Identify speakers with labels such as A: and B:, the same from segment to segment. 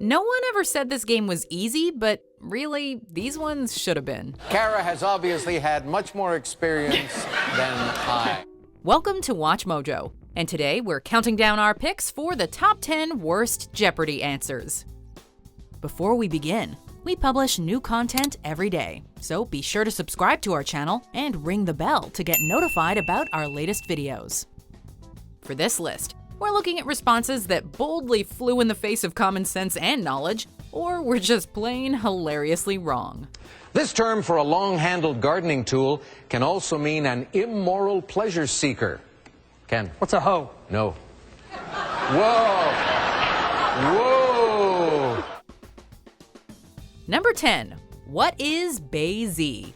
A: No one ever said this game was easy, but really, these ones should have been.
B: Kara has obviously had much more experience than I.
A: Welcome to Watch Mojo, and today we're counting down our picks for the top 10 worst Jeopardy answers. Before we begin, we publish new content every day, so be sure to subscribe to our channel and ring the bell to get notified about our latest videos. For this list, we're looking at responses that boldly flew in the face of common sense and knowledge, or were just plain hilariously wrong.
B: This term for a long-handled gardening tool can also mean an immoral pleasure seeker. Ken?
C: What's a hoe?
B: No. Whoa! Whoa!
A: Number 10. What is Bey-Z?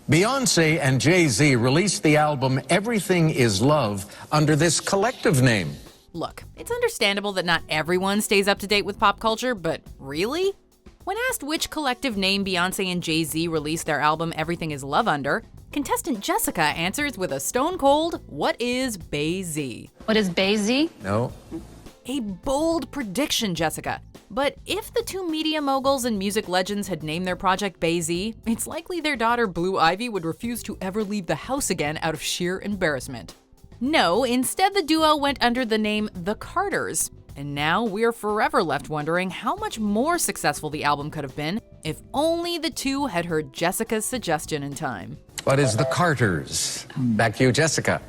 D: Beyonce and Jay-Z released the album Everything Is Love under this collective name.
A: Look, it's understandable that not everyone stays up to date with pop culture, but really? When asked which collective name Beyonce and Jay-Z released their album Everything Is Love under, contestant Jessica answers with a stone-cold, what is Bey-Z?
E: What is Bey-Z?
D: No.
A: A bold prediction, Jessica. But if the two media moguls and music legends had named their project Bey-Z, it's likely their daughter Blue Ivy would refuse to ever leave the house again out of sheer embarrassment. No, instead the duo went under the name The Carters. And now we're forever left wondering how much more successful the album could have been if only the two had heard Jessica's suggestion in time.
D: What is The Carters? Back to you, Jessica.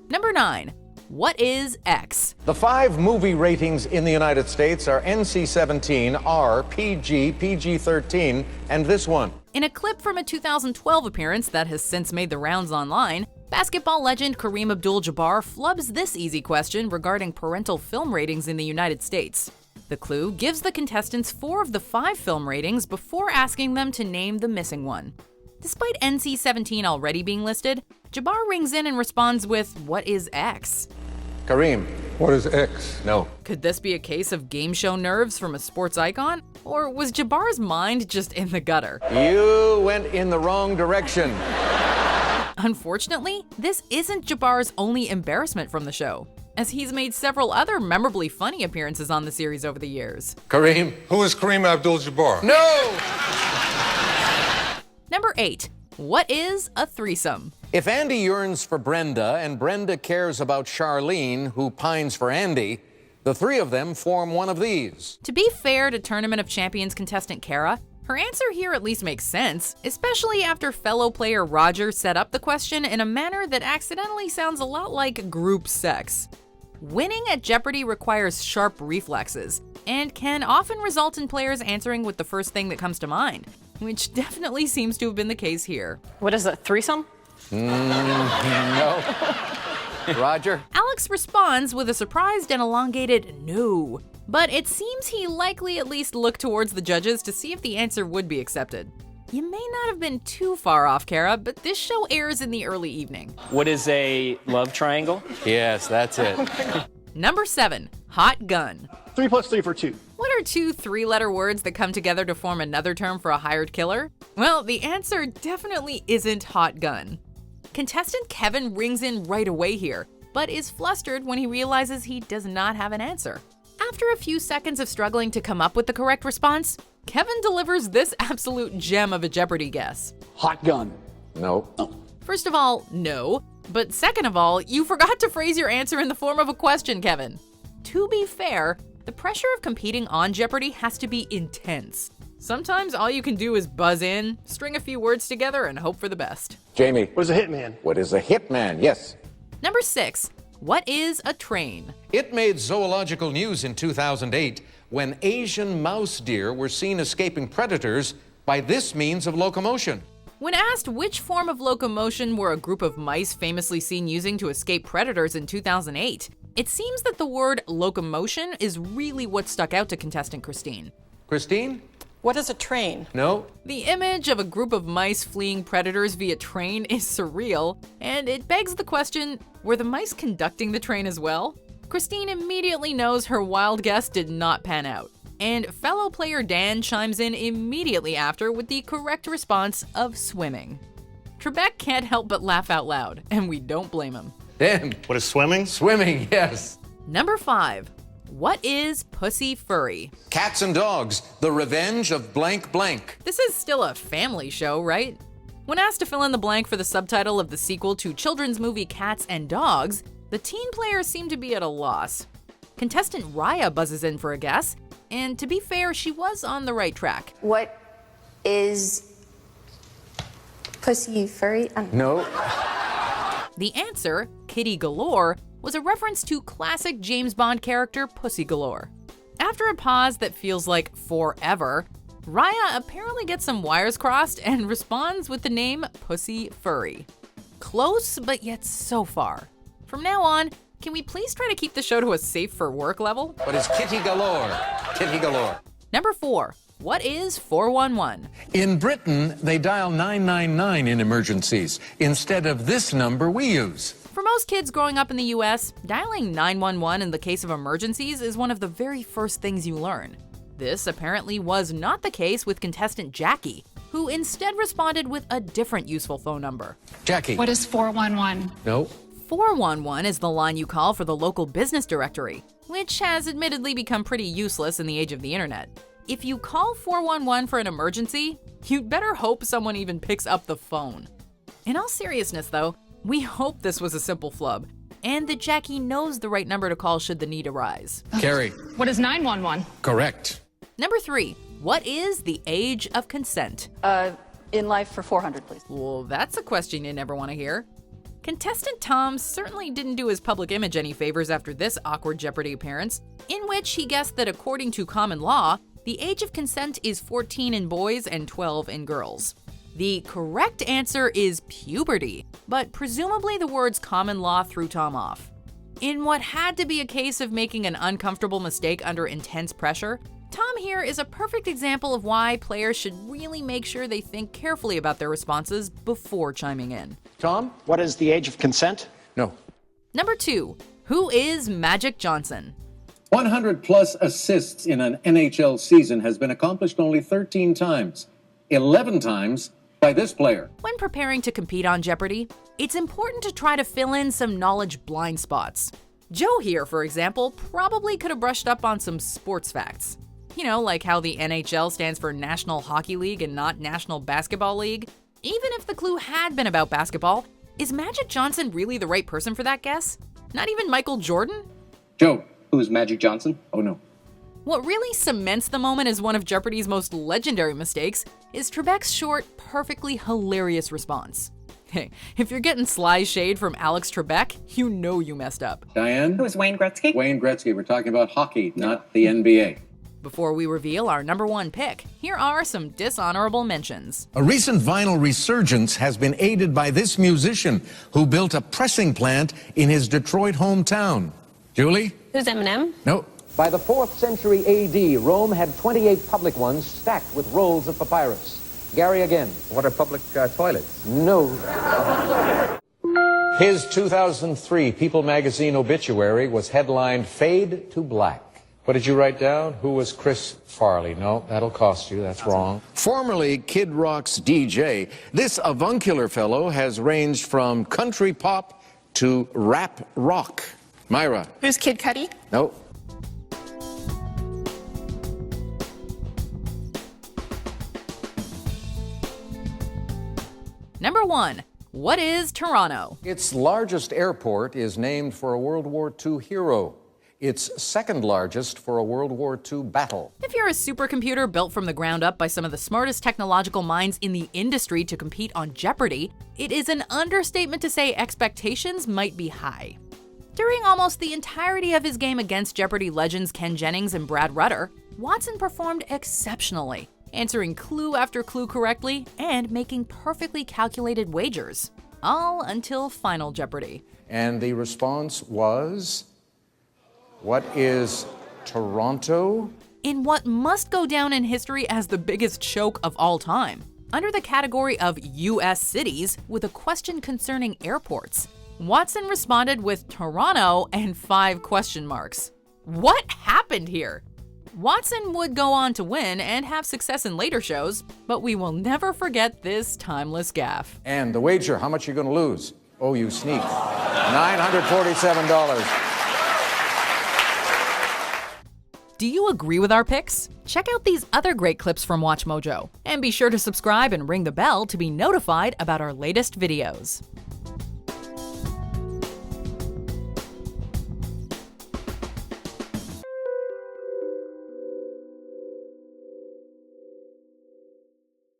A: Number 9. What is X?
B: The 5 movie ratings in the United States are NC-17, R, PG, PG-13, and this one.
A: In a clip from a 2012 appearance that has since made the rounds online, basketball legend Kareem Abdul-Jabbar flubs this easy question regarding parental film ratings in the United States. The clue gives the contestants 4 of the 5 film ratings before asking them to name the missing one. Despite NC-17 already being listed, Jabbar rings in and responds with, what is X?
B: Kareem, what is X? No.
A: Could this be a case of game show nerves from a sports icon? Or was Jabbar's mind just in the gutter?
B: You went in the wrong direction.
A: Unfortunately, this isn't Jabbar's only embarrassment from the show, as he's made several other memorably funny appearances on the series over the years.
B: Kareem?
F: Who is Kareem Abdul-Jabbar?
B: No!
A: Number 8. What is a threesome?
B: If Andy yearns for Brenda and Brenda cares about Charlene, who pines for Andy, the 3 of them form one of these.
A: To be fair to Tournament of Champions contestant Kara, her answer here at least makes sense, especially after fellow player Roger set up the question in a manner that accidentally sounds a lot like group sex. Winning at Jeopardy requires sharp reflexes, and can often result in players answering with the first thing that comes to mind, which definitely seems to have been the case here.
C: What is a threesome?
B: No. Roger?
A: Alex responds with a surprised and elongated no, but it seems he likely at least looked towards the judges to see if the answer would be accepted. You may not have been too far off, Kara, but this show airs in the early evening.
G: What is a love triangle?
B: Yes, that's it.
A: Number 7. Hot gun.
H: 3 plus 3 for 2.
A: What are 2 3-letter words that come together to form another term for a hired killer? Well, the answer definitely isn't hot gun. Contestant Kevin rings in right away here, but is flustered when he realizes he does not have an answer. After a few seconds of struggling to come up with the correct response, Kevin delivers this absolute gem of a Jeopardy guess.
H: Hot gun.
B: No.
A: First of all, no. But second of all, you forgot to phrase your answer in the form of a question, Kevin. To be fair, the pressure of competing on Jeopardy has to be intense. Sometimes all you can do is buzz in, string a few words together, and hope for the best.
B: Jamie?
H: What is a hitman?
B: What is a hitman? Yes.
A: Number 6. What is a train?
B: It made zoological news in 2008 when Asian mouse deer were seen escaping predators by this means of locomotion.
A: When asked which form of locomotion were a group of mice famously seen using to escape predators in 2008, it seems that the word locomotion is really what stuck out to contestant Christine.
B: Christine?
C: What is a train?
B: No.
A: The image of a group of mice fleeing predators via train is surreal, and it begs the question, were the mice conducting the train as well? Christine immediately knows her wild guess did not pan out, and fellow player Dan chimes in immediately after with the correct response of swimming. Trebek can't help but laugh out loud, and we don't blame him.
B: Dan?
F: What is swimming?
B: Swimming, yes.
A: Number 5. What is Pussy Furry?
B: Cats and Dogs, The Revenge of Blank Blank.
A: This is still a family show, right? When asked to fill in the blank for the subtitle of the sequel to children's movie Cats and Dogs, the teen players seem to be at a loss. Contestant Raya buzzes in for a guess, and to be fair, she was on the right track.
E: What is Pussy Furry?
B: No.
A: The answer, Kitty Galore, was a reference to classic James Bond character Pussy Galore. After a pause that feels like forever, Raya apparently gets some wires crossed and responds with the name Pussy Furry. Close, but yet so far. From now on, can we please try to keep the show to a safe for work level?
B: But it's Kitty Galore. Kitty Galore.
A: Number 4. What is 411?
D: In Britain, they dial 999 in emergencies instead of this number we use.
A: For most kids growing up in the US, dialing 911 in the case of emergencies is one of the very first things you learn. This apparently was not the case with contestant Jackie, who instead responded with a different useful phone number.
D: Jackie.
I: What is 411?
D: No.
A: 411 is the line you call for the local business directory, which has admittedly become pretty useless in the age of the internet. If you call 411 for an emergency, you'd better hope someone even picks up the phone. In all seriousness though, we hope this was a simple flub, and that Jackie knows the right number to call should the need arise.
D: Carrie.
I: What is 911?
D: Correct.
A: Number 3, what is the age of consent?
C: In life for 400, please.
A: Well, that's a question you never want to hear. Contestant Tom certainly didn't do his public image any favors after this awkward Jeopardy appearance, in which he guessed that according to common law, the age of consent is 14 in boys and 12 in girls. The correct answer is puberty, but presumably the words common law threw Tom off. In what had to be a case of making an uncomfortable mistake under intense pressure, Tom here is a perfect example of why players should really make sure they think carefully about their responses before chiming in.
H: Tom, what is the age of consent?
D: No.
A: Number 2, who is Magic Johnson?
J: 100-plus assists in an NHL season has been accomplished only 13 times, 11 times by this player.
A: When preparing to compete on Jeopardy, it's important to try to fill in some knowledge blind spots. Joe here, for example, probably could have brushed up on some sports facts. You know, like how the NHL stands for National Hockey League and not National Basketball League. Even if the clue had been about basketball, is Magic Johnson really the right person for that guess? Not even Michael Jordan?
J: Joe, who is Magic Johnson? Oh no.
A: What really cements the moment as one of Jeopardy's most legendary mistakes is Trebek's short, perfectly hilarious response. Hey, if you're getting sly shade from Alex Trebek, you know you messed up.
J: Diane?
K: Who is Wayne Gretzky?
J: Wayne Gretzky. We're talking about hockey, not the NBA.
A: Before we reveal our number 1 pick, here are some dishonorable mentions.
D: A recent vinyl resurgence has been aided by this musician who built a pressing plant in his Detroit hometown. Julie?
E: Who's Eminem?
D: No.
L: By the 4th century A.D., Rome had 28 public ones stacked with rolls of papyrus. Gary again.
B: What are public toilets?
L: No.
B: His 2003 People magazine obituary was headlined Fade to Black. What did you write down? Who was Chris Farley? No, that'll cost you. That's wrong.
D: Formerly Kid Rock's DJ, this avuncular fellow has ranged from country pop to rap rock. Myra?
K: Who's Kid Cudi?
D: No.
A: Number 1, what is Toronto?
B: Its largest airport is named for a World War II hero. Its second largest for a World War II battle.
A: If you're a supercomputer built from the ground up by some of the smartest technological minds in the industry to compete on Jeopardy, it is an understatement to say expectations might be high. During almost the entirety of his game against Jeopardy legends Ken Jennings and Brad Rutter, Watson performed exceptionally, answering clue after clue correctly and making perfectly calculated wagers. All until Final Jeopardy.
B: And the response was, what is Toronto?
A: In what must go down in history as the biggest choke of all time, under the category of U.S. cities with a question concerning airports, Watson responded with Toronto and 5 question marks. What happened here? Watson would go on to win and have success in later shows, but we will never forget this timeless gaffe.
B: And the wager, how much are you going to lose? Oh, you sneak. $947.
A: Do you agree with our picks? Check out these other great clips from WatchMojo, and be sure to subscribe and ring the bell to be notified about our latest videos.